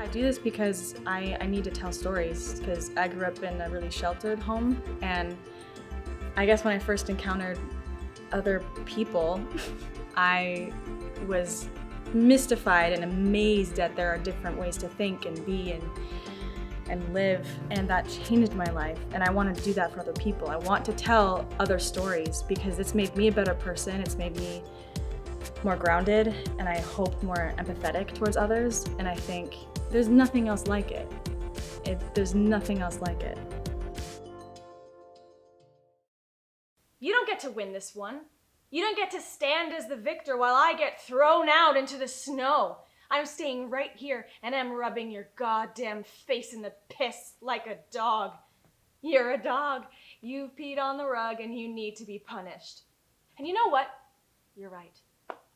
I do this because I need to tell stories, because I grew up in a really sheltered home, and I guess when I first encountered other people, I was mystified and amazed that there are different ways to think and be and live, and that changed my life, and I want to do that for other people. I want to tell other stories because it's made me a better person, it's made me more grounded, and I hope more empathetic towards others, and I think there's nothing else like it. There's nothing else like it. You don't get to win this one. You don't get to stand as the victor while I get thrown out into the snow. I'm staying right here and I'm rubbing your goddamn face in the piss like a dog. You're a dog. You've peed on the rug and you need to be punished. And you know what? You're right.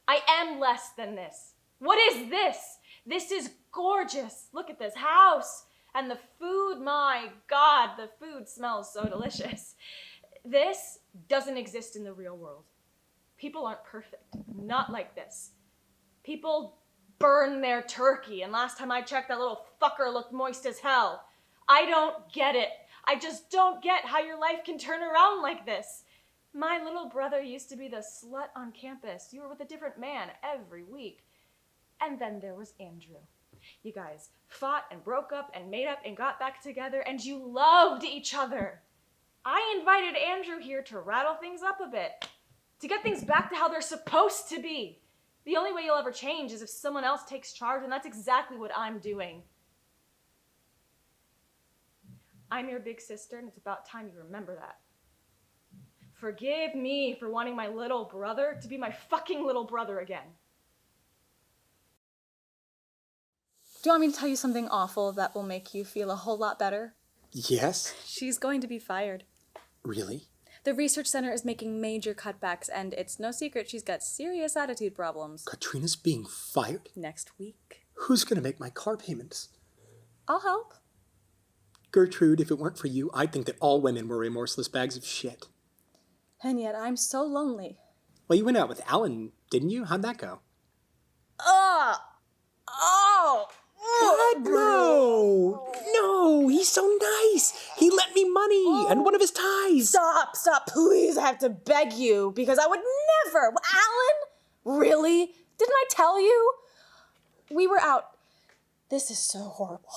I am less than this. What is this? This is gorgeous. Look at this house. And the food, my God, the food smells so delicious. This doesn't exist in the real world. People aren't perfect. Not like this. People burn their turkey, and last time I checked, that little fucker looked moist as hell. I don't get it. I just don't get how your life can turn around like this. My little brother used to be the slut on campus. You were with a different man every week. And then there was Andrew. You guys fought and broke up and made up and got back together, and you loved each other. I invited Andrew here to rattle things up a bit, to get things back to how they're supposed to be. The only way you'll ever change is if someone else takes charge, and that's exactly what I'm doing. I'm your big sister, and it's about time you remember that. Forgive me for wanting my little brother to be my fucking little brother again. Do you want me to tell you something awful that will make you feel a whole lot better? Yes? She's going to be fired. Really? The research center is making major cutbacks, and it's no secret she's got serious attitude problems. Katrina's being fired? Next week. Who's gonna make my car payments? I'll help. Gertrude, if it weren't for you, I'd think that all women were remorseless bags of shit. And yet I'm so lonely. Well, you went out with Alan, didn't you? How'd that go? God, no, he's so nice. He lent me money and one of his ties. Stop, please, I have to beg you, because I would never. Alan? Really? Didn't I tell you? We were out, this is so horrible,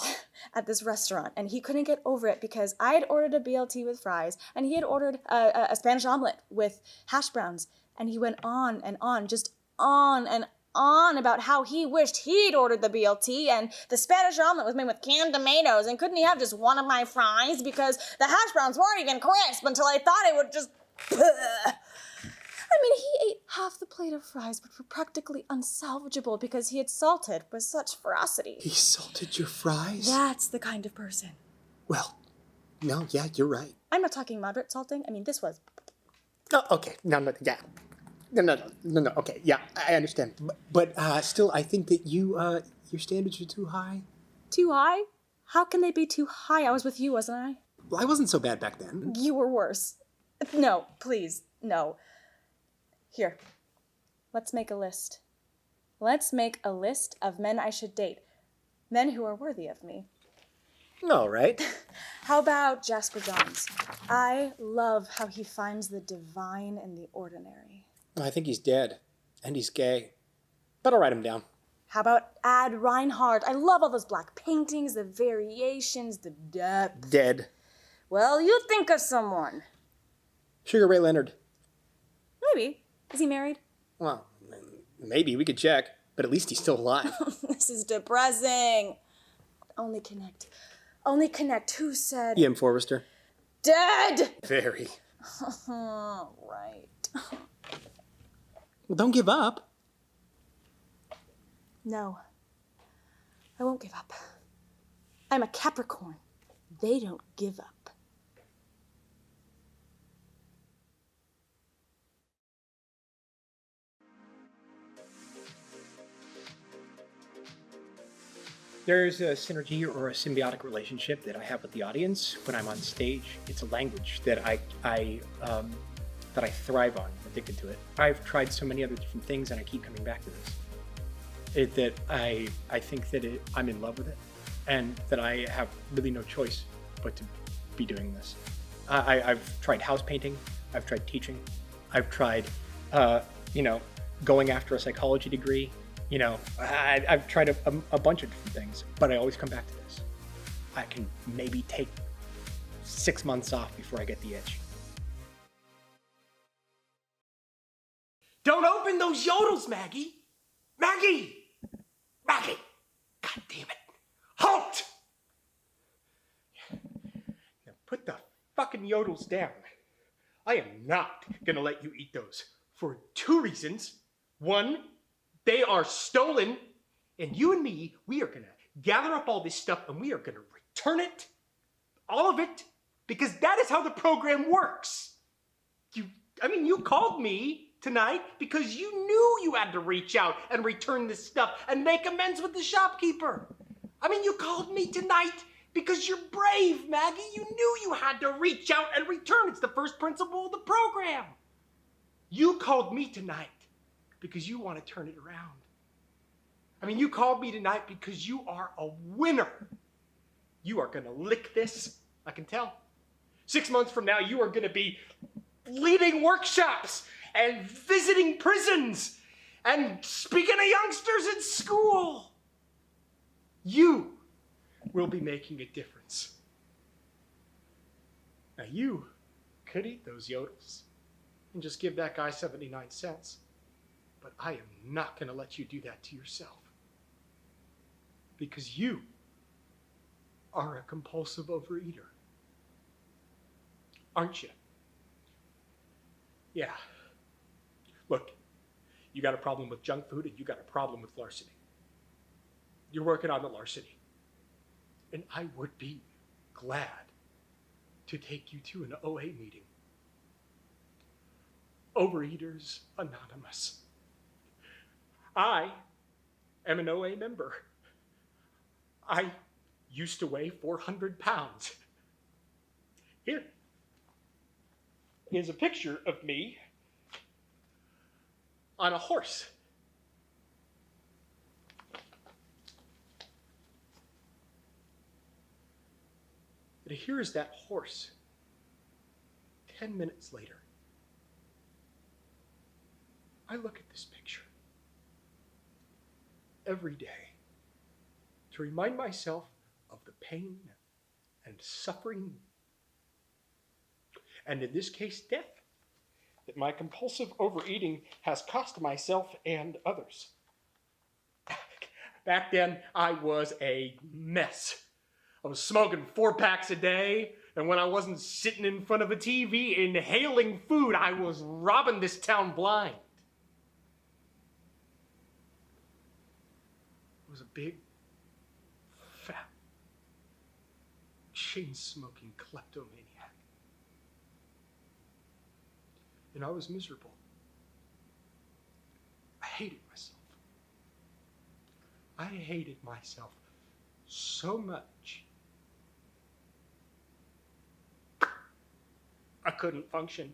at this restaurant, and he couldn't get over it because I had ordered a BLT with fries, and he had ordered a Spanish omelet with hash browns, and he went on and on, just on and on about how he wished he'd ordered the BLT, and the Spanish omelet was made with canned tomatoes, and couldn't he have just one of my fries because the hash browns weren't even crisp until I thought it would just... I mean, he ate half the plate of fries, which were practically unsalvageable because he had salted with such ferocity. He salted your fries? That's the kind of person. Well, no, yeah, you're right. I'm not talking moderate salting. I mean, this was... Oh, okay, no, yeah. No, okay, yeah, I understand. But still, I think that your standards are too high. Too high? How can they be too high? I was with you, wasn't I? Well, I wasn't so bad back then. You were worse. No, please, no. Here, let's make a list. Let's make a list of men I should date. Men who are worthy of me. All right. How about Jasper Johns? I love how he finds the divine in the ordinary. I think he's dead. And he's gay. But I'll write him down. How about Ad Reinhardt? I love all those black paintings, the variations, the depth. Dead. Well, you think of someone. Sugar Ray Leonard. Maybe. Is he married? Well, maybe. We could check. But at least he's still alive. This is depressing. Only connect. Only connect. Who said? E.M. Forrester. Dead! Very. Right. Well, don't give up. No. I won't give up. I'm a Capricorn. They don't give up. There's a synergy or a symbiotic relationship that I have with the audience when I'm on stage. It's a language that I thrive on. I'm addicted to it. I've tried so many other different things, and I keep coming back to this. I think that I'm in love with it. and that I have really no choice but to be doing this. I've tried house painting, I've tried teaching, I've tried, going after a psychology degree. I've tried a bunch of different things, but I always come back to this. I can maybe take 6 months off before I get the itch. Don't open those yodels, Maggie! Maggie! Maggie! God damn it! Halt! Now put the fucking yodels down. I am not gonna let you eat those for 2 reasons. 1, they are stolen, and you and me, we are gonna gather up all this stuff and we are gonna return it, all of it, because that is how the program works. You called me tonight because you knew you had to reach out and return this stuff and make amends with the shopkeeper. You called me tonight because you're brave, Maggie. You knew you had to reach out and return. It's the first principle of the program. You called me tonight because you want to turn it around. You called me tonight because you are a winner. You are going to lick this, I can tell. 6 months from now, you are going to be leading workshops and visiting prisons and speaking to youngsters in school. You will be making a difference. Now you could eat those yodels and just give that guy 79 cents, but I am not going to let you do that to yourself. Because you are a compulsive overeater. Aren't you? Yeah. Look, you got a problem with junk food and you got a problem with larceny. You're working on the larceny. And I would be glad to take you to an OA meeting. Overeaters Anonymous. I am an OA member. I used to weigh 400 pounds. Here is a picture of me on a horse. And here is that horse 10 minutes later. I look at this picture every day to remind myself of the pain and suffering, and in this case, death, that my compulsive overeating has cost myself and others. Back then, I was a mess. I was smoking 4-packs a day, and when I wasn't sitting in front of a TV inhaling food, I was robbing this town blind. I was a big, fat, chain-smoking kleptomaniac. And I was miserable. I hated myself. I hated myself so much I couldn't function.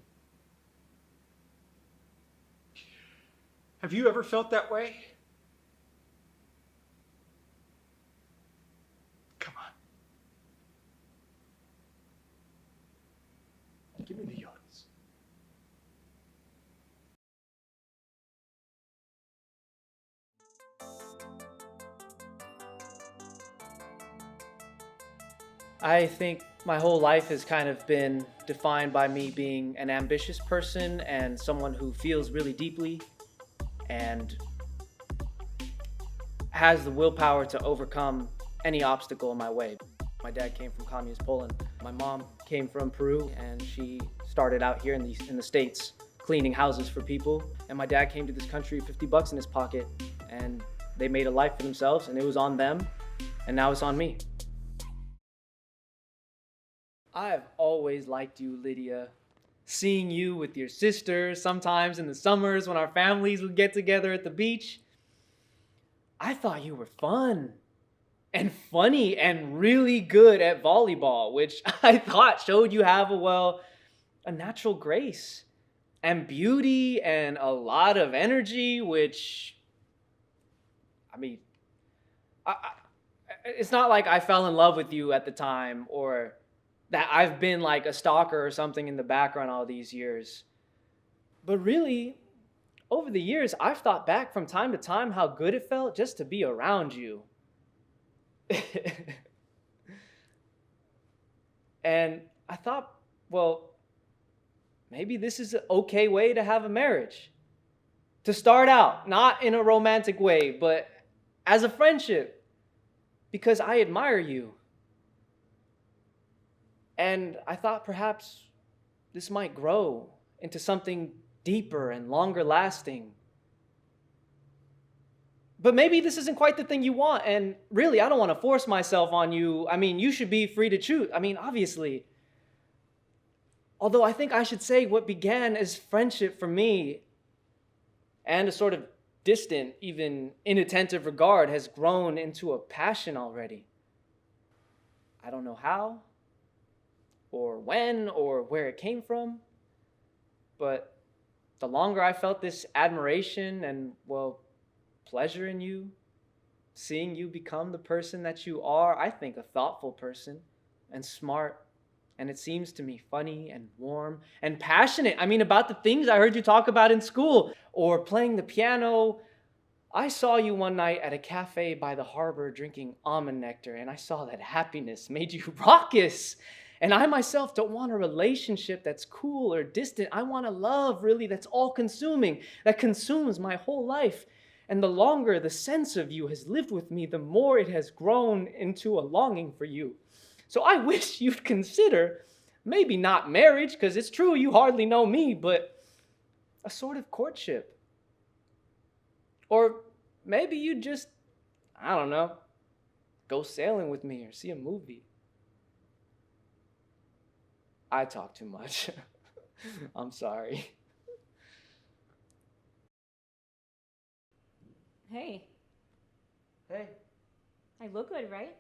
Have you ever felt that way? Come on. Give me the yodels. I think my whole life has kind of been defined by me being an ambitious person and someone who feels really deeply and has the willpower to overcome any obstacle in my way. My dad came from communist Poland. My mom came from Peru, and she started out here in the States cleaning houses for people. And my dad came to this country with $50 in his pocket, and they made a life for themselves, and it was on them, and now it's on me. I've always liked you, Lydia. Seeing you with your sister, sometimes in the summers when our families would get together at the beach. I thought you were fun and funny and really good at volleyball, which I thought showed you have a natural grace and beauty and a lot of energy, which, it's not like I fell in love with you at the time or that I've been like a stalker or something in the background all these years. But really, over the years, I've thought back from time to time how good it felt just to be around you. And I thought, well, maybe this is an okay way to have a marriage. To start out, not in a romantic way, but as a friendship, because I admire you. And I thought perhaps this might grow into something deeper and longer lasting. But maybe this isn't quite the thing you want, and really, I don't want to force myself on you. I mean, you should be free to choose. I mean, obviously. Although I think I should say what began as friendship for me and a sort of distant, even inattentive regard has grown into a passion already. I don't know how, or when, or where it came from, but the longer I felt this admiration and, well, pleasure in you, seeing you become the person that you are, I think a thoughtful person and smart, and it seems to me funny and warm and passionate. I mean, about the things I heard you talk about in school or playing the piano. I saw you one night at a cafe by the harbor drinking almond nectar, and I saw that happiness made you raucous. And I myself don't want a relationship that's cool or distant. I want a love, really, that's all-consuming, that consumes my whole life. And the longer the sense of you has lived with me, the more it has grown into a longing for you. So I wish you'd consider, maybe not marriage, because it's true you hardly know me, but a sort of courtship. Or maybe you'd just, I don't know, go sailing with me or see a movie. I talk too much. I'm sorry. Hey, Hey. I look good, right?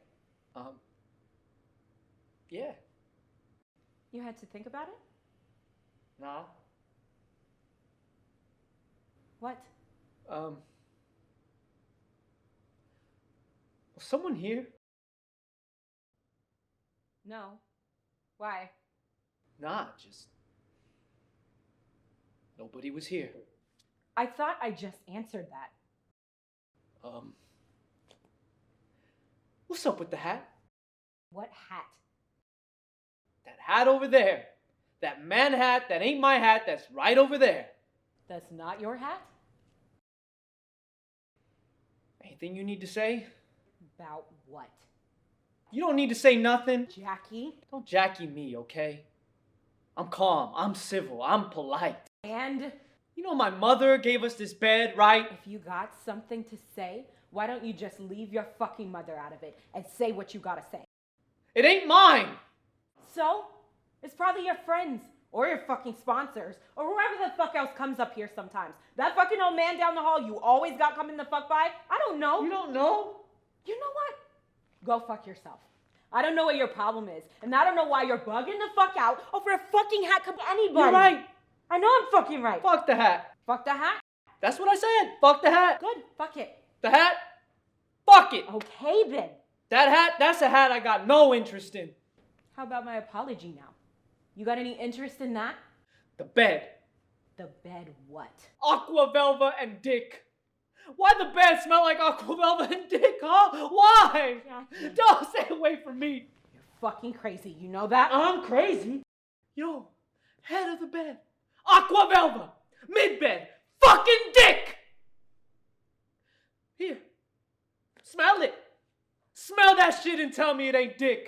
Yeah. You had to think about it? Nah. What? Was someone here? No. Why? Nah, just nobody was here. I thought I just answered that. What's up with the hat? What hat? That hat over there. That man hat that ain't my hat that's right over there. That's not your hat? Anything you need to say? About what? You don't need to say nothing. Jackie? Don't Jackie me, okay? I'm calm, I'm civil, I'm polite. And You know my mother gave us this bed, right? if you got something to say, why don't you just leave your fucking mother out of it and say what you gotta say? It ain't mine! So? It's probably your friends or your fucking sponsors or whoever the fuck else comes up here sometimes. That fucking old man down the hall you always got coming the fuck by? I don't know. You don't know? You know what? Go fuck yourself. I don't know what your problem is, and I don't know why you're bugging the fuck out over a fucking hat come anybody. You're right. I know I'm fucking right. Fuck the hat. Fuck the hat? That's what I said. Fuck the hat. Good. Fuck it. The hat? Fuck it. Okay then. That hat, that's a hat I got no interest in. How about my apology now? You got any interest in that? The bed. The bed what? Aqua Velva and Dick. Why the bed smell like Aqua Velva and Dick, huh? Why? Jackie. Don't stay away from me. You're fucking crazy. You know that? I'm crazy. Yo, head of the bed. Aqua Velva. Mid-bed. Fucking Dick. Here. Smell it. Smell that shit and tell me it ain't Dick.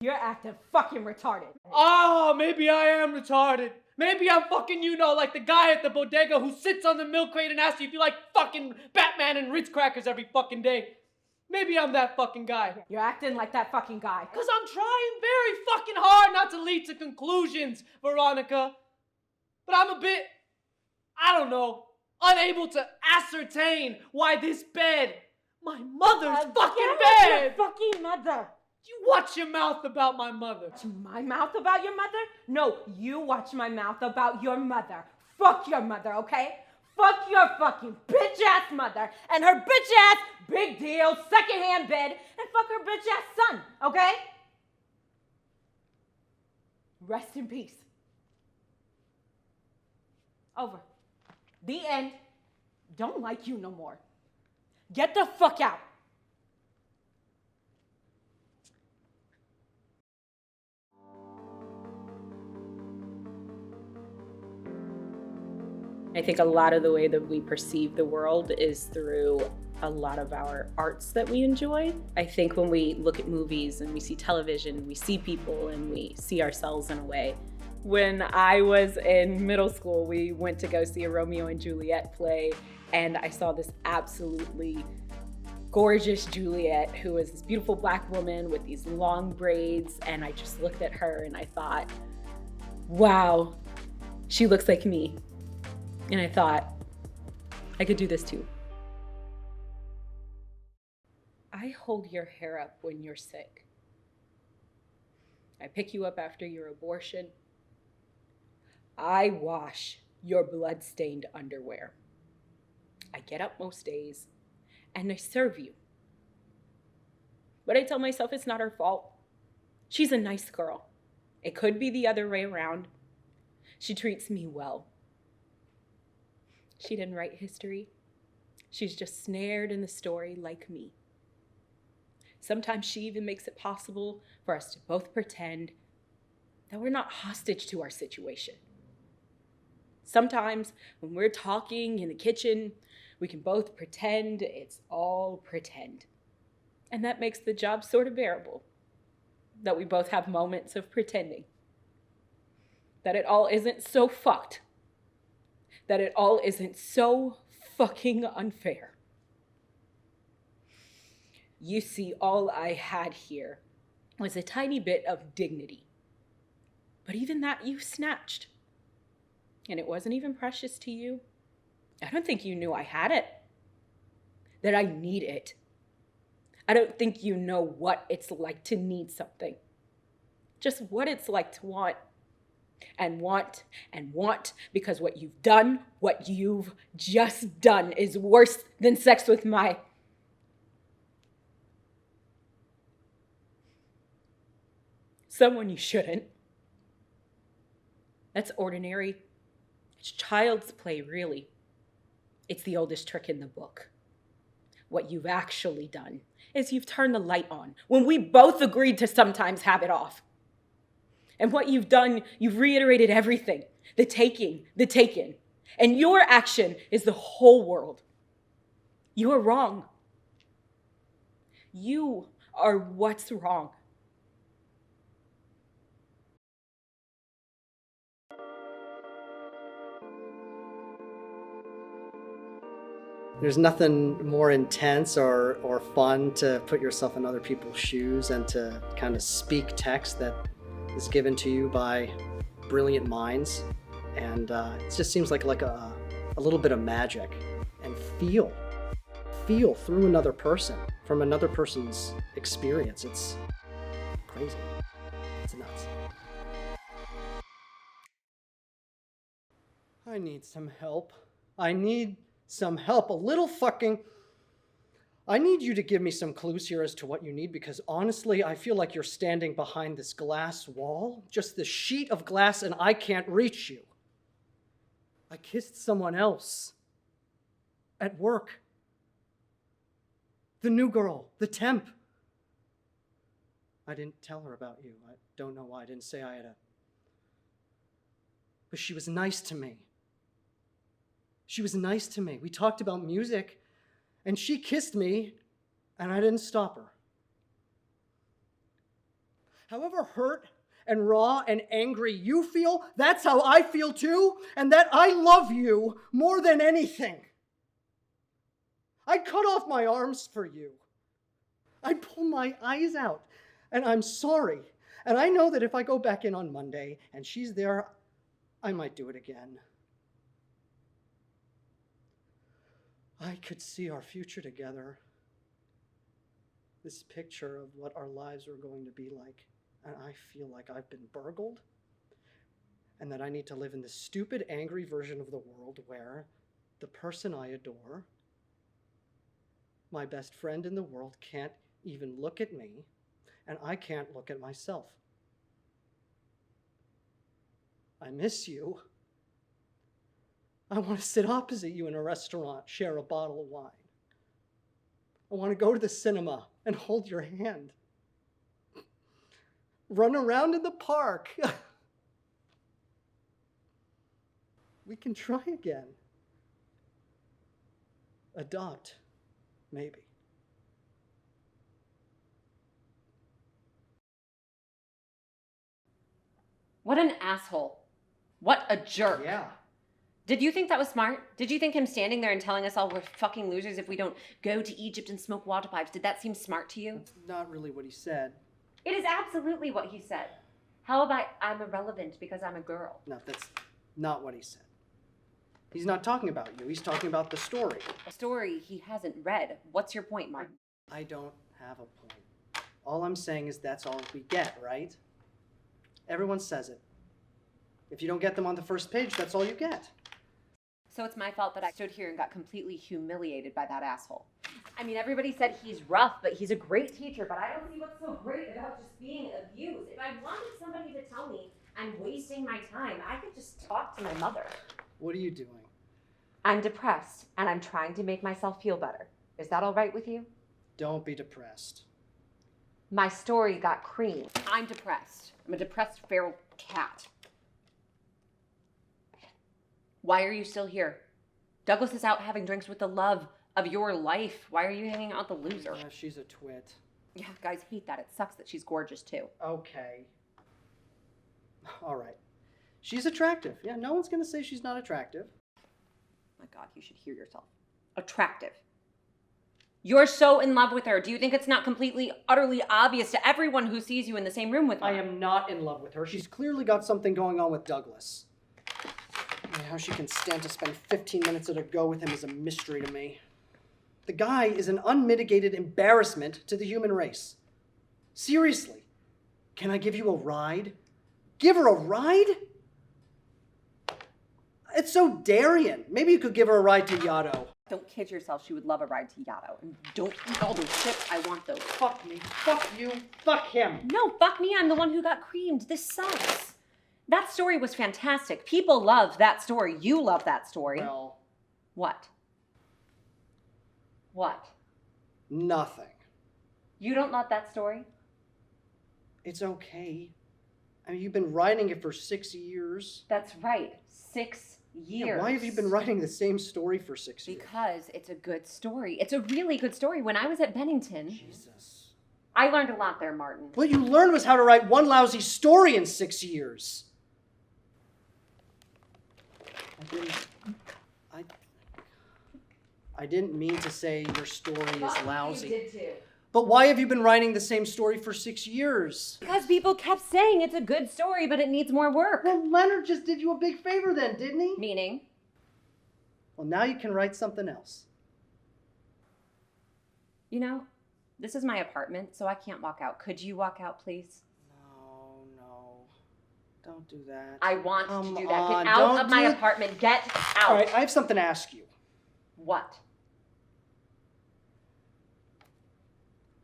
You're acting fucking retarded. Oh, maybe I am retarded. Maybe I'm fucking, like the guy at the bodega who sits on the milk crate and asks you if you like fucking Batman and Ritz crackers every fucking day. Maybe I'm that fucking guy. You're acting like that fucking guy. Because I'm trying very fucking hard not to lead to conclusions, Veronica. But I'm a bit, I don't know, unable to ascertain why this bed, my mother's fucking bed. Your fucking mother. You watch your mouth about my mother. Watch my mouth about your mother? No, you watch my mouth about your mother. Fuck your mother, okay? Fuck your fucking bitch ass mother and her bitch ass big deal secondhand bed and fuck her bitch ass son, okay? Rest in peace. Over. The end. Don't like you no more. Get the fuck out. I think a lot of the way that we perceive the world is through a lot of our arts that we enjoy. I think when we look at movies and we see television, we see people and we see ourselves in a way. When I was in middle school, we went to go see a Romeo and Juliet play, and I saw this absolutely gorgeous Juliet, who was this beautiful Black woman with these long braids, and I just looked at her and I thought, wow, she looks like me. And I thought, I could do this too. I hold your hair up when you're sick. I pick you up after your abortion. I wash your blood-stained underwear. I get up most days and I serve you. But I tell myself it's not her fault. She's a nice girl. It could be the other way around. She treats me well. She didn't write history. She's just snared in the story like me. Sometimes she even makes it possible for us to both pretend that we're not hostage to our situation. Sometimes when we're talking in the kitchen, we can both pretend it's all pretend. And that makes the job sort of bearable, that we both have moments of pretending. That it all isn't so fucked. That it all isn't so fucking unfair. You see, all I had here was a tiny bit of dignity. But even that you snatched. And it wasn't even precious to you. I don't think you knew I had it. That I need it. I don't think you know what it's like to need something. Just what it's like to want. And want and want, because what you've just done is worse than sex with my... someone you shouldn't. That's ordinary. It's child's play, really. It's the oldest trick in the book. What you've actually done is you've turned the light on when we both agreed to sometimes have it off. And what you've done, you've reiterated everything. The taking, the taken. And your action is the whole world. You are wrong. You are what's wrong. There's nothing more intense or fun to put yourself in other people's shoes and to kind of speak text that is given to you by brilliant minds. And it just seems like a little bit of magic. And feel through another person, from another person's experience. It's crazy. It's nuts. I need some help. I need some help. I need you to give me some clues here as to what you need, because honestly, I feel like you're standing behind this glass wall, just this sheet of glass, and I can't reach you. I kissed someone else at work. The new girl, the temp. I didn't tell her about you. I don't know why I didn't say I had a... But she was nice to me. She was nice to me. We talked about music, and she kissed me, and I didn't stop her. However hurt and raw and angry you feel, that's how I feel too, and that I love you more than anything. I'd cut off my arms for you. I'd pull my eyes out, and I'm sorry. And I know that if I go back in on Monday and she's there, I might do it again. I could see our future together. This picture of what our lives were going to be like. And I feel like I've been burgled. And that I need to live in this stupid, angry version of the world where the person I adore, my best friend in the world, can't even look at me, and I can't look at myself. I miss you. I want to sit opposite you in a restaurant, share a bottle of wine. I want to go to the cinema and hold your hand. Run around in the park. We can try again. Adopt, maybe. What an asshole. What a jerk. Yeah. Did you think that was smart? Did you think him standing there and telling us all we're fucking losers if we don't go to Egypt and smoke water pipes, did that seem smart to you? That's not really what he said. It is absolutely what he said. How about I'm irrelevant because I'm a girl? No, that's not what he said. He's not talking about you. He's talking about the story. A story he hasn't read. What's your point, Martin? I don't have a point. All I'm saying is that's all we get, right? Everyone says it. If you don't get them on the first page, that's all you get. So it's my fault that I stood here and got completely humiliated by that asshole. I mean, everybody said he's rough, but he's a great teacher, but I don't see what's so great about just being abused. If I wanted somebody to tell me I'm wasting my time, I could just talk to my mother. What are you doing? I'm depressed, and I'm trying to make myself feel better. Is that all right with you? Don't be depressed. My story got creamed. I'm depressed. I'm a depressed feral cat. Why are you still here? Douglas is out having drinks with the love of your life. Why are you hanging out with the loser? She's a twit. Yeah, guys hate that. It sucks that she's gorgeous too. Okay. All right. She's attractive. Yeah, no one's going to say she's not attractive. My God, you should hear yourself. Attractive. You're so in love with her. Do you think it's not completely, utterly obvious to everyone who sees you in the same room with her? I am not in love with her. She's clearly got something going on with Douglas. And how she can stand to spend 15 minutes at a go with him is a mystery to me. The guy is an unmitigated embarrassment to the human race. Seriously, can I give you a ride? Give her a ride? It's so Darien. Maybe you could give her a ride to Yaddo. Don't kid yourself. She would love a ride to Yaddo. And don't eat all those chips. I want those. Fuck me. Fuck you. Fuck him. No, fuck me. I'm the one who got creamed. This sucks. That story was fantastic. People love that story. You love that story. Well, What? What? nothing. You don't love that story? It's okay. I mean, you've been writing it for 6 years. That's right. 6 years. Yeah, why have you been writing the same story for 6 years? Because it's a good story. It's a really good story. When I was at Bennington, Jesus. I learned a lot there, Martin. What you learned was how to write one lousy story in 6 years. I didn't mean to say your story is lousy. You did too. But why have you been writing the same story for 6 years? Because people kept saying it's a good story, but it needs more work. Well, Leonard just did you a big favor then, didn't he? Meaning? Well, now you can write something else. You know, this is my apartment, so I can't walk out. Could you walk out, please? No. Don't do that. I want Come to do that. on, Get out don't of my do it. apartment. Get out. All right, I have something to ask you. What?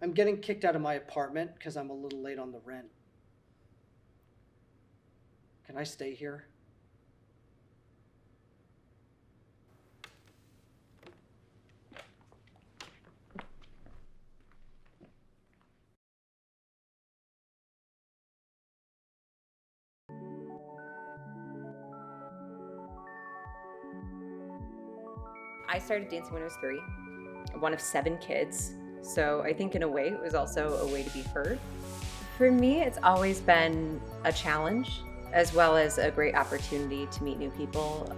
I'm getting kicked out of my apartment because I'm a little late on the rent. Can I stay here? I started dancing when I was 3, one of 7 kids. So I think in a way it was also a way to be heard. For me, it's always been a challenge as well as a great opportunity to meet new people,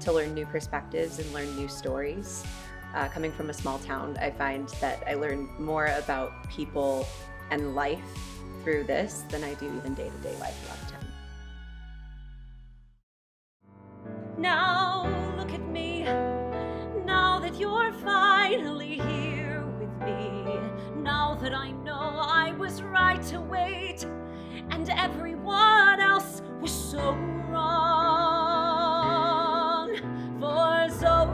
to learn new perspectives and learn new stories. Coming from a small town, I find that I learn more about people and life through this than I do even day-to-day life a lot of time. Now look at me, now that you're finally here with me, now that I know I was right to wait, and everyone else was so wrong for so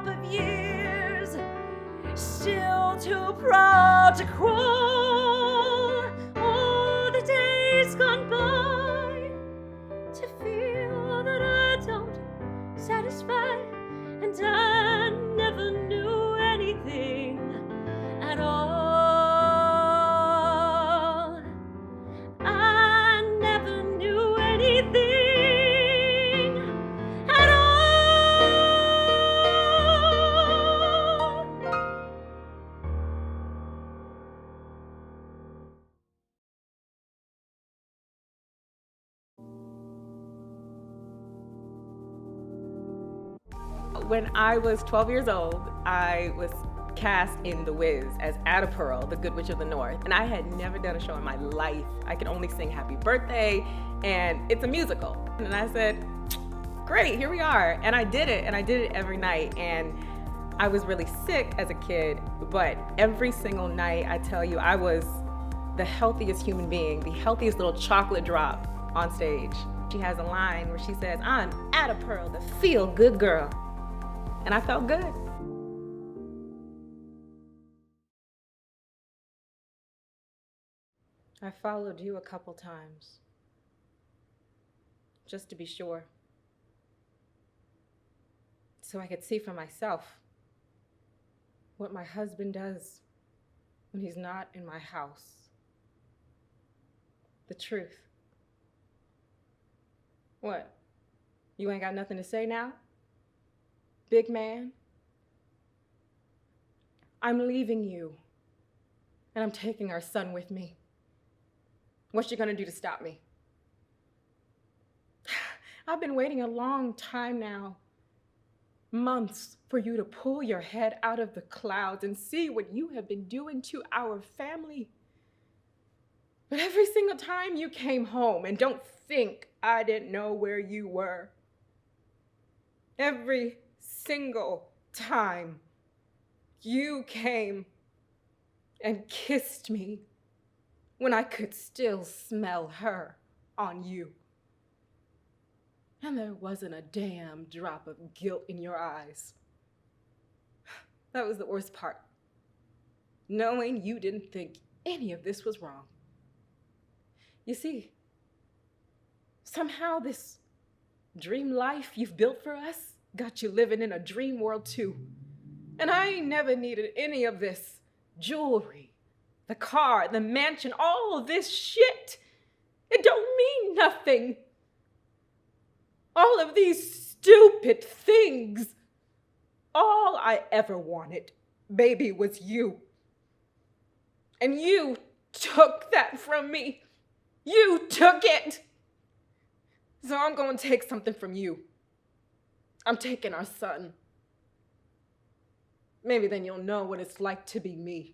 lump of years, still too proud to crawl. All the days gone by to feel that I don't satisfy, and I never knew anything at all. I never knew anything at all. When I was 12 years old, I was cast in The Wiz as Ada Pearl, the Good Witch of the North, and I had never done a show in my life. I could only sing Happy Birthday, and it's a musical. And I said, great, here we are. And I did it every night. And I was really sick as a kid, but every single night, I tell you, I was the healthiest human being, the healthiest little chocolate drop on stage. She has a line where she says, I'm Ada Pearl, the feel-good girl. And I felt good. I followed you a couple times, just to be sure, so I could see for myself what my husband does when he's not in my house. The truth. What? You ain't got nothing to say now? Big man? I'm leaving you, and I'm taking our son with me. What's you gonna do to stop me? I've been waiting a long time now, months, for you to pull your head out of the clouds and see what you have been doing to our family. But every single time you came home, and don't think I didn't know where you were. Every single time you came and kissed me when I could still smell her on you. And there wasn't a damn drop of guilt in your eyes. That was the worst part. Knowing you didn't think any of this was wrong. You see, somehow this dream life you've built for us got you living in a dream world too. And I ain't never needed any of this jewelry, the car, the mansion, all of this shit. It don't mean nothing. All of these stupid things. All I ever wanted, baby, was you. And you took that from me. You took it. So I'm gonna take something from you. I'm taking our son. Maybe then you'll know what it's like to be me.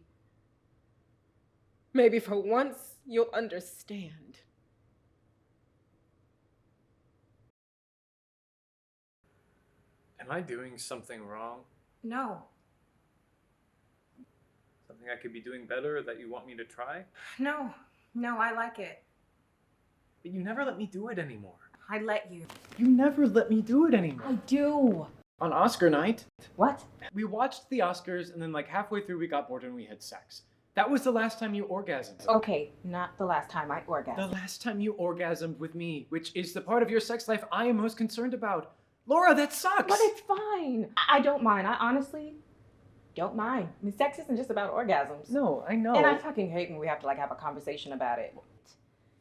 Maybe for once you'll understand. Am I doing something wrong? No, Something I could be doing better that you want me to try? no, I like it. But you never let me do it anymore. I let you. You never let me do it anymore. I do. On Oscar night, What? we watched the Oscars and then like halfway through we got bored and we had sex. That was the last time you orgasmed. Okay, not the last time I The orgasmed. last time you orgasmed with me, which is the part of your sex life I am most concerned about. Laura, that sucks! But it's fine. I don't mind. I honestly don't mind. I mean, sex isn't just about orgasms. No, I know. And I fucking hate when we have to like have a conversation about it.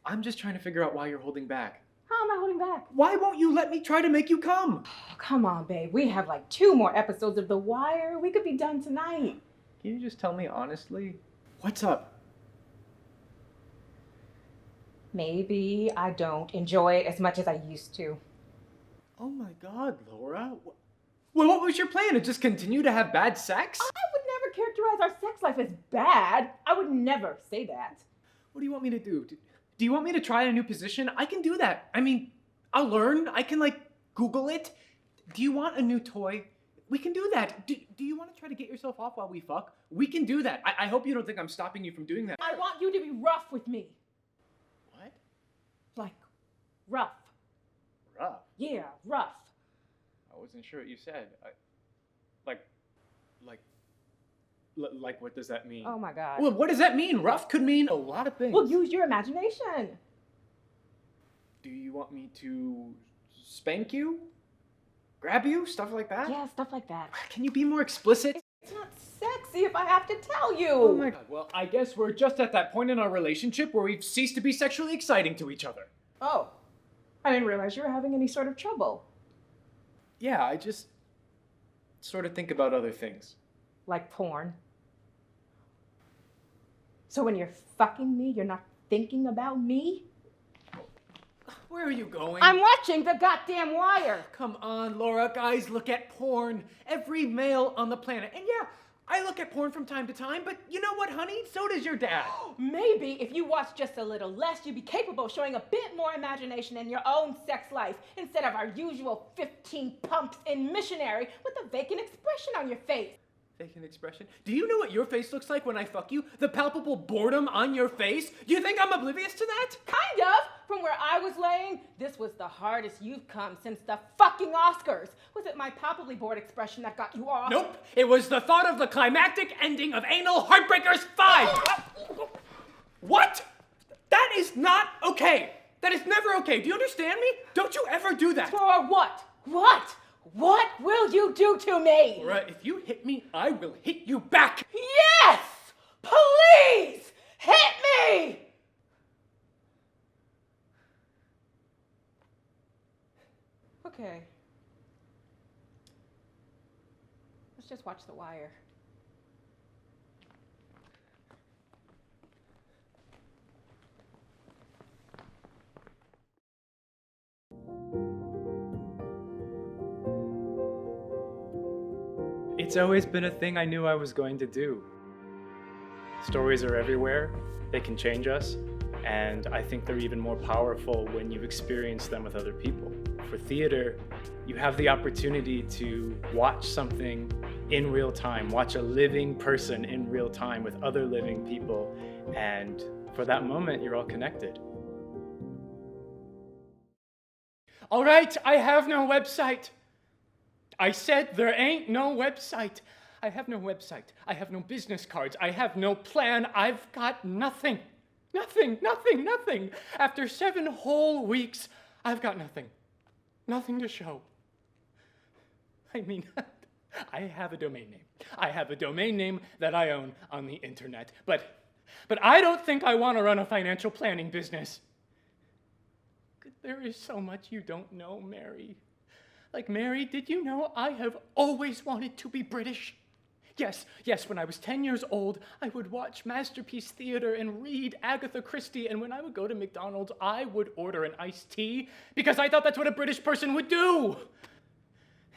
I'm just trying to figure out why you're holding back. How am I holding back? Why won't you let me try to make you come? Oh, come on, babe. We have like 2 more episodes of The Wire. We could be done tonight. Can you just tell me honestly? What's up? Maybe I don't enjoy it as much as I used to. Oh my god, Laura. Well, what was your plan? To just continue to have bad sex? I would never characterize our sex life as bad. I would never say that. What do you want me to do? Do you want me to try a new position? I can do that. I mean, I'll learn. I can, like, Google it. Do you want a new toy? We can do that. Do you want to try to get yourself off while we fuck? We can do that. I hope you don't think I'm stopping you from doing that. I want you to be rough with me. What? Like, rough. Rough? Yeah, rough. I wasn't sure what you said. Like, Like, what does that mean? Oh my God. Well, what does that mean? Rough could mean a lot of things. Well, use your imagination. Do you want me to spank you? Grab you? Stuff like that? Yeah, stuff like that. Can you be more explicit? It's not sexy if I have to tell you. Oh my God. Well, I guess we're just at that point in our relationship where we've ceased to be sexually exciting to each other. Oh, I didn't realize you were having any sort of trouble. Yeah, I just sort of think about other things. Like porn. So when you're fucking me, you're not thinking about me? Where are you going? I'm watching the goddamn Wire. Come on, Laura. Guys look at porn. Every male on the planet. And yeah, I look at porn from time to time, but you know what, honey? So does your dad. Maybe if you watch just a little less, you'd be capable of showing a bit more imagination in your own sex life instead of our usual 15 pumps in missionary with a vacant expression on your face. Vacant expression? Do you know what your face looks like when I fuck you? The palpable boredom on your face? You think I'm oblivious to that? Kind of. From where I was laying, this was the hardest you've come since the fucking Oscars. Was it my palpably bored expression that got you off? Nope. It was the thought of the climactic ending of Anal Heartbreakers 5. What? That is not okay. That is never okay. Do you understand me? Don't you ever do that. For what? What? What will you do to me? Laura, if you hit me, I will hit you back. Yes! Please! Hit me! Okay. Let's just watch The Wire. It's always been a thing I knew I was going to do. Stories are everywhere, they can change us, and I think they're even more powerful when you experience them with other people. For theater, you have the opportunity to watch something in real time, watch a living person in real time with other living people, and for that moment, you're all connected. All right, I have no website. I said there ain't no website. I have no website. I have no business cards. I have no plan. I've got nothing. Nothing, nothing, nothing. After 7 whole weeks, I've got nothing. Nothing to show. I mean, I have a domain name. I have a domain name that I own on the internet. But I don't think I want to run a financial planning business. There is so much you don't know, Mary. Like, Mary, did you know I have always wanted to be British? Yes, when I was 10 years old, I would watch Masterpiece Theater and read Agatha Christie, and when I would go to McDonald's, I would order an iced tea because I thought that's what a British person would do.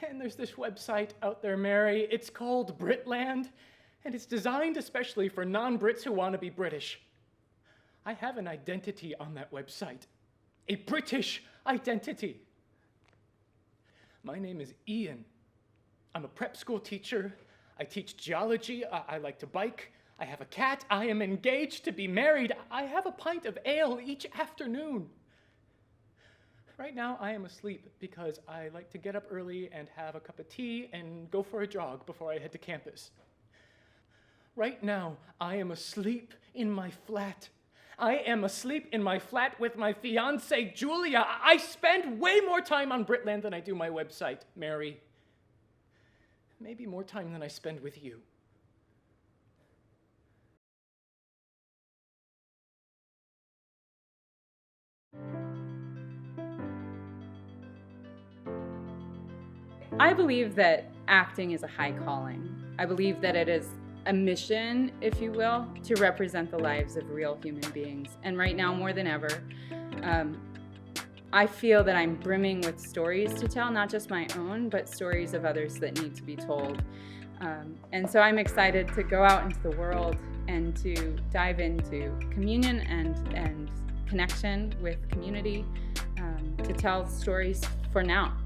And there's this website out there, Mary. It's called Britland, and it's designed especially for non-Brits who want to be British. I have an identity on that website, a British identity. My name is Ian. I'm a prep school teacher. I teach geology. I like to bike. I have a cat. I am engaged to be married. I have a pint of ale each afternoon. Right now, I am asleep because I like to get up early and have a cup of tea and go for a jog before I head to campus. Right now, I am asleep in my flat. I am asleep in my flat with my fiancée, Julia. I spend way more time on Britland than I do my website, Mary. Maybe more time than I spend with you. I believe that acting is a high calling. I believe that it is a mission, if you will, to represent the lives of real human beings. And right now, more than ever, I feel that I'm brimming with stories to tell, not just my own, but stories of others that need to be told. And so I'm excited to go out into the world and to dive into communion and connection with community, to tell stories for now,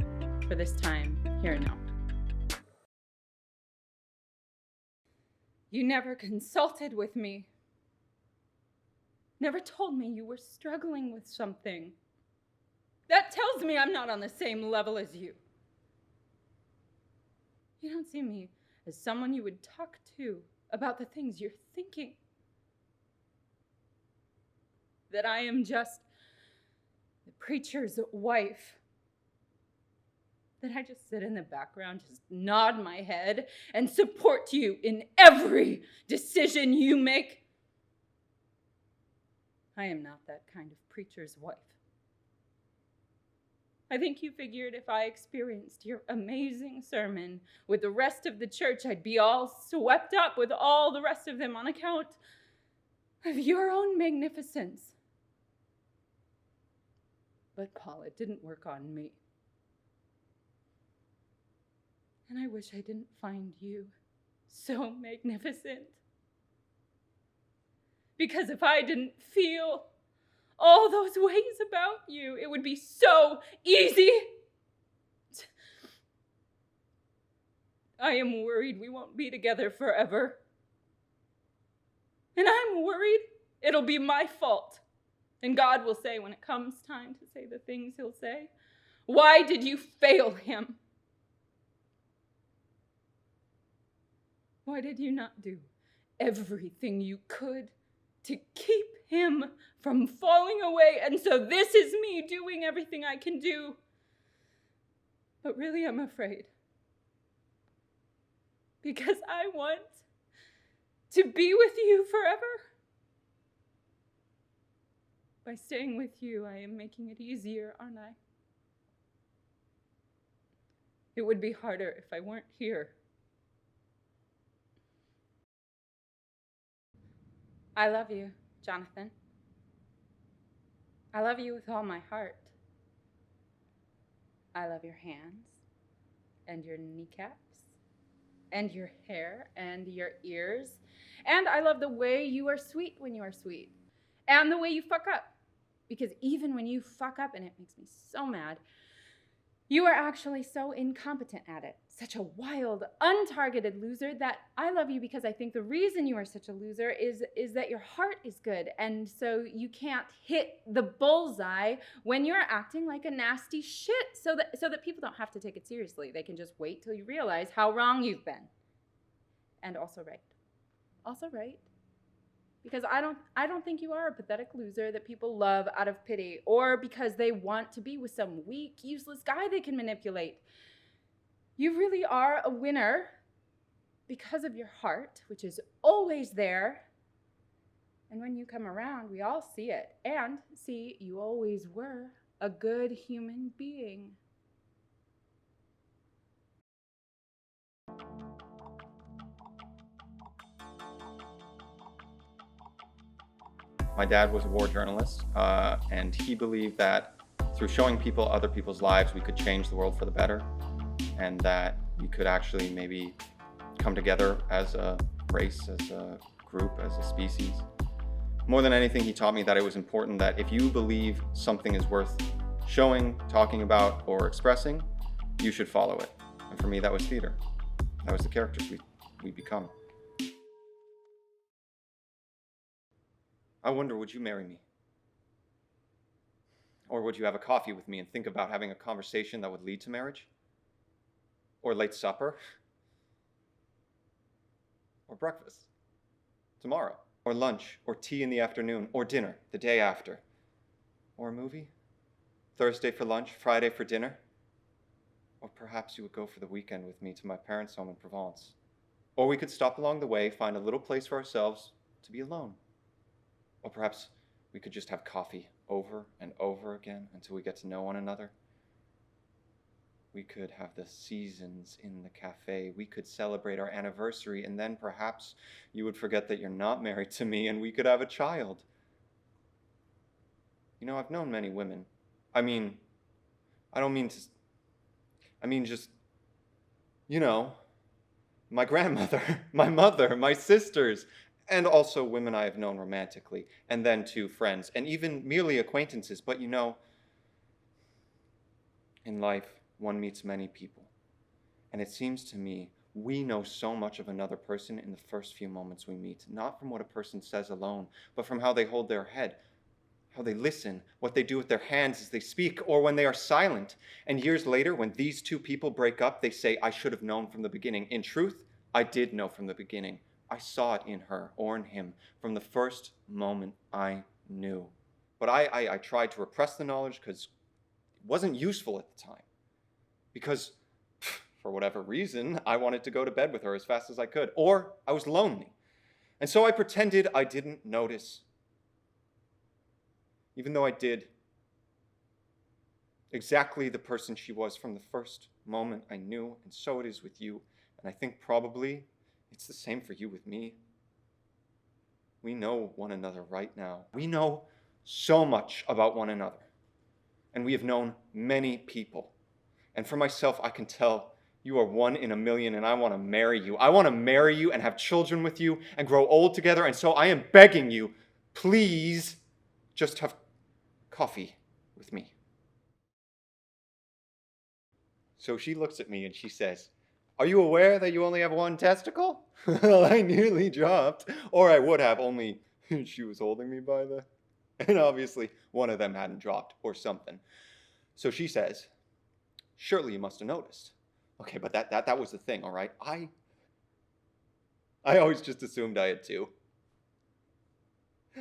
for this time, here and now. You never consulted with me. Never told me you were struggling with something. That tells me I'm not on the same level as you. You don't see me as someone you would talk to about the things you're thinking. That I am just the preacher's wife. That I just sit in the background, just nod my head, and support you in every decision you make. I am not that kind of preacher's wife. I think you figured if I experienced your amazing sermon with the rest of the church, I'd be all swept up with all the rest of them on account of your own magnificence. But Paul, it didn't work on me. And I wish I didn't find you so magnificent. Because if I didn't feel all those ways about you, it would be so easy. I am worried we won't be together forever. And I'm worried it'll be my fault. And God will say when it comes time to say the things he'll say, why did you fail him? Why did you not do everything you could to keep him from falling away? And so this is me doing everything I can do. But really, I'm afraid. Because I want to be with you forever. By staying with you, I am making it easier, aren't I? It would be harder if I weren't here. I love you, Jonathan. I love you with all my heart. I love your hands and your kneecaps and your hair and your ears. And I love the way you are sweet when you are sweet and the way you fuck up. Because even when you fuck up, and it makes me so mad, you are actually so incompetent at it. Such a wild, untargeted loser that I love you because I think the reason you are such a loser is that your heart is good. And so you can't hit the bullseye when you're acting like a nasty shit so that people don't have to take it seriously. They can just wait till you realize how wrong you've been. And also right. Also right. Because I don't think you are a pathetic loser that people love out of pity or because they want to be with some weak, useless guy they can manipulate. You really are a winner because of your heart, which is always there. And when you come around, we all see it. And see, you always were a good human being. My dad was a war journalist, and he believed that through showing people other people's lives, we could change the world for the better, and that we could actually maybe come together as a race, as a group, as a species. More than anything, he taught me that it was important that if you believe something is worth showing, talking about, or expressing, you should follow it. And for me, that was theater. That was the characters we become. I wonder, would you marry me? Or would you have a coffee with me and think about having a conversation that would lead to marriage? Or late supper? Or breakfast? Tomorrow? Or lunch? Or tea in the afternoon? Or dinner the day after? Or a movie? Thursday for lunch, Friday for dinner? Or perhaps you would go for the weekend with me to my parents' home in Provence. Or we could stop along the way, find a little place for ourselves to be alone. Or perhaps we could just have coffee over and over again until we get to know one another. We could have the seasons in the cafe. We could celebrate our anniversary, and then perhaps you would forget that you're not married to me, and we could have a child. You know, I've known many women. I mean just, you know, my grandmother, my mother, my sisters, and also women I have known romantically, and then too friends, and even merely acquaintances. But you know, in life, one meets many people. And it seems to me, we know so much of another person in the first few moments we meet, not from what a person says alone, but from how they hold their head, how they listen, what they do with their hands as they speak, or when they are silent. And years later, when these two people break up, they say, I should have known from the beginning. In truth, I did know from the beginning. I saw it in her or in him from the first moment I knew. But I tried to repress the knowledge because it wasn't useful at the time. Because, for whatever reason, I wanted to go to bed with her as fast as I could. Or I was lonely. And so I pretended I didn't notice. Even though I did. Exactly the person she was from the first moment I knew, and so it is with you. And I think probably it's the same for you with me. We know one another right now. We know so much about one another. And we have known many people. And for myself, I can tell you are one in a million, and I want to marry you. I want to marry you and have children with you and grow old together. And so I am begging you, please just have coffee with me. So she looks at me and she says, "Are you aware that you only have one testicle?" Well, I nearly dropped. Or I would have, only she was holding me by the... And obviously, one of them hadn't dropped or something. So she says, "Surely you must have noticed." Okay, but that was the thing, all right? I always just assumed I had two.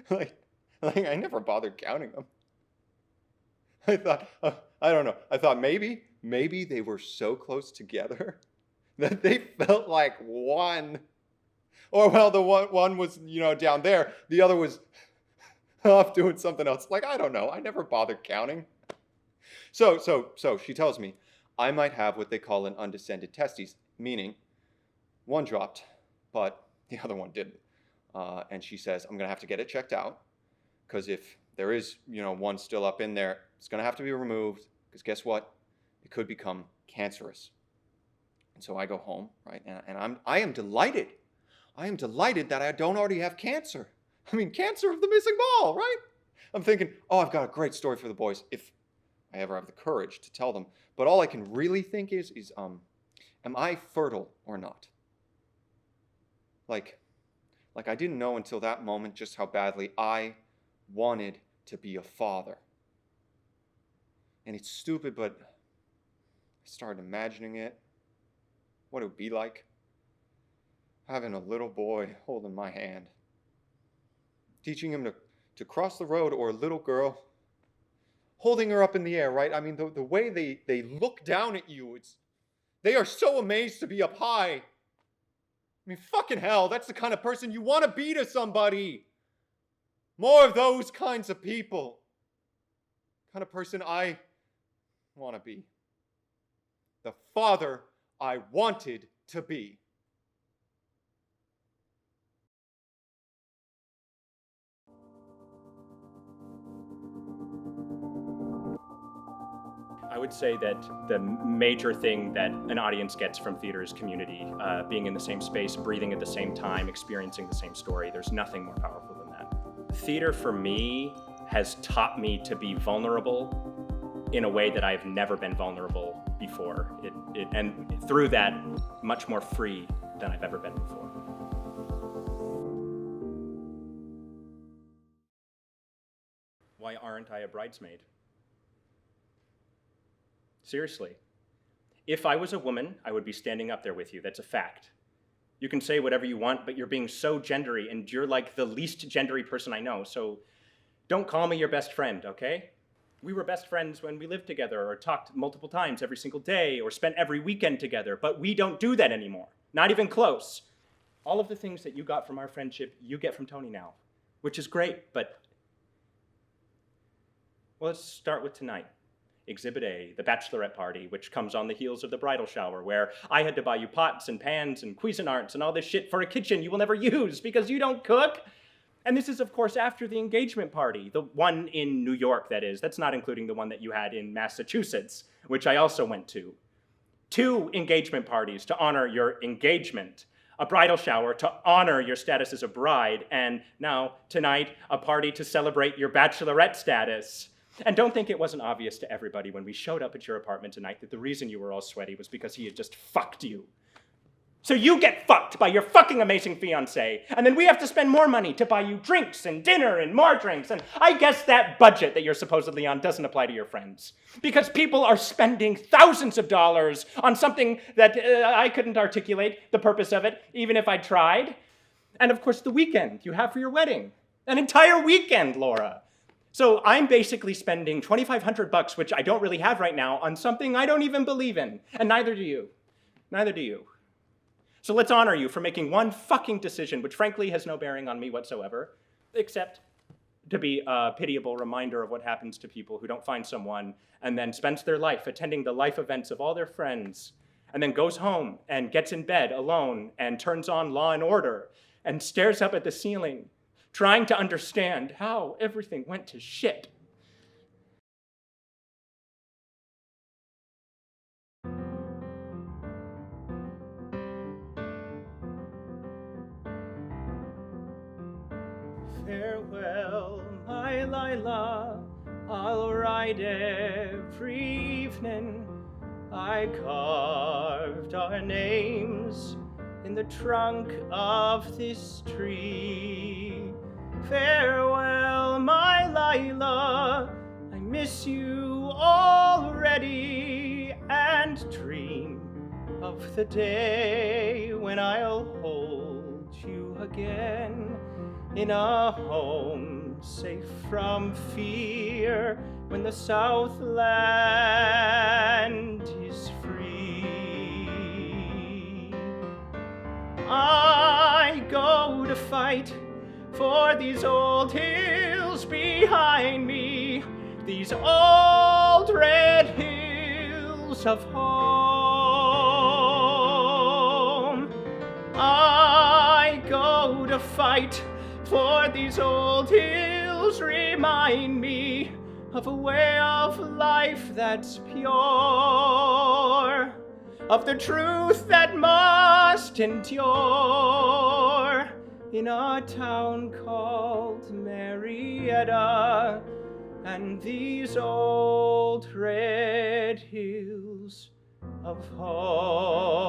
like I never bothered counting them. I thought, I don't know. I thought maybe they were so close together that they felt like one. Or, well, the one was, down there. The other was off doing something else. Like, I don't know. I never bothered counting. So she tells me I might have what they call an undescended testes, meaning one dropped, but the other one didn't. And she says, I'm going to have to get it checked out, because if there is, one still up in there, it's going to have to be removed, because guess what? It could become cancerous. And so I go home, right? And I am delighted. I am delighted that I don't already have cancer. I mean, cancer of the missing ball, right? I'm thinking, oh, I've got a great story for the boys if I ever have the courage to tell them. But all I can really think is am I fertile or not? Like I didn't know until that moment just how badly I wanted to be a father. And it's stupid, but I started imagining it. What it would be like having a little boy holding my hand, teaching him to cross the road, or a little girl holding her up in the air, right? I mean, the way they look down at you, they are so amazed to be up high. I mean, fucking hell, that's the kind of person you want to be to somebody. More of those kinds of people. The kind of person I want to be. The father I wanted to be. I would say that the major thing that an audience gets from theater is community, being in the same space, breathing at the same time, experiencing the same story. There's nothing more powerful than that. Theater for me has taught me to be vulnerable in a way that I've never been vulnerable before. And through that, much more free than I've ever been before. Why aren't I a bridesmaid? Seriously. If I was a woman, I would be standing up there with you. That's a fact. You can say whatever you want, but you're being so gendery, and you're like the least gendery person I know, so don't call me your best friend, okay? We were best friends when we lived together, or talked multiple times every single day, or spent every weekend together, but we don't do that anymore. Not even close. All of the things that you got from our friendship, you get from Tony now, which is great, but... Well, let's start with tonight. Exhibit A, the bachelorette party, which comes on the heels of the bridal shower, where I had to buy you pots and pans and Cuisinarts and all this shit for a kitchen you will never use because you don't cook. And this is, of course, after the engagement party, the one in New York, that is. That's not including the one that you had in Massachusetts, which I also went to. 2 engagement parties to honor your engagement, a bridal shower to honor your status as a bride, and now, tonight, a party to celebrate your bachelorette status. And don't think it wasn't obvious to everybody when we showed up at your apartment tonight that the reason you were all sweaty was because he had just fucked you. So you get fucked by your fucking amazing fiancé, and then we have to spend more money to buy you drinks and dinner and more drinks, and I guess that budget that you're supposedly on doesn't apply to your friends. Because people are spending thousands of dollars on something that I couldn't articulate the purpose of it, even if I tried. And of course the weekend you have for your wedding. An entire weekend, Laura. So I'm basically spending $2,500, which I don't really have right now, on something I don't even believe in, and neither do you. Neither do you. So let's honor you for making one fucking decision, which frankly has no bearing on me whatsoever, except to be a pitiable reminder of what happens to people who don't find someone and then spends their life attending the life events of all their friends, and then goes home and gets in bed alone and turns on Law and Order and stares up at the ceiling, trying to understand how everything went to shit. Farewell, my Lila, I'll write every evening. I carved our names in the trunk of this tree. Farewell, my Lila, I miss you already, and dream of the day when I'll hold you again in a home safe from fear, when the Southland is free. I go to fight for these old hills behind me, these old red hills of home. I go to fight for these old hills remind me of a way of life that's pure, of the truth that must endure in a town called Marietta, and these old red hills of home.